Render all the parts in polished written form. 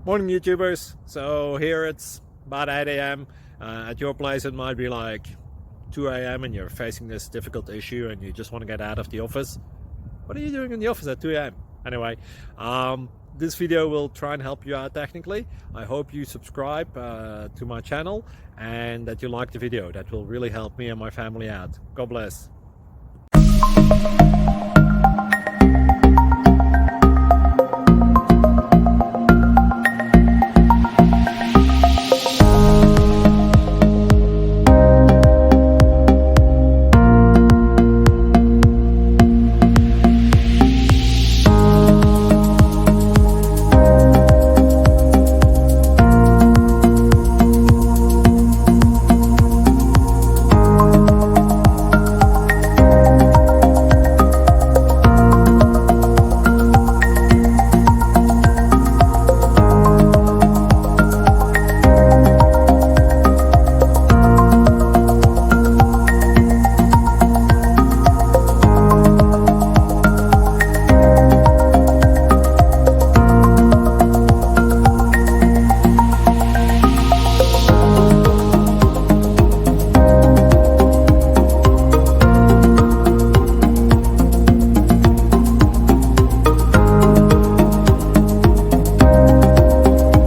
Morning YouTubers. So here it's about 8 a.m. At your place it might be like 2 a.m. and you're facing this difficult issue and you just want to get out of the office. What are you doing in the office at 2 a.m.? Anyway, this video will try and help you out technically. I hope you subscribe to my channel and that you like the video. That will really help me and my family out. God bless.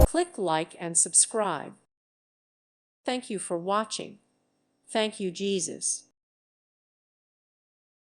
Click like and subscribe. Thank you for watching. Thank you, Jesus.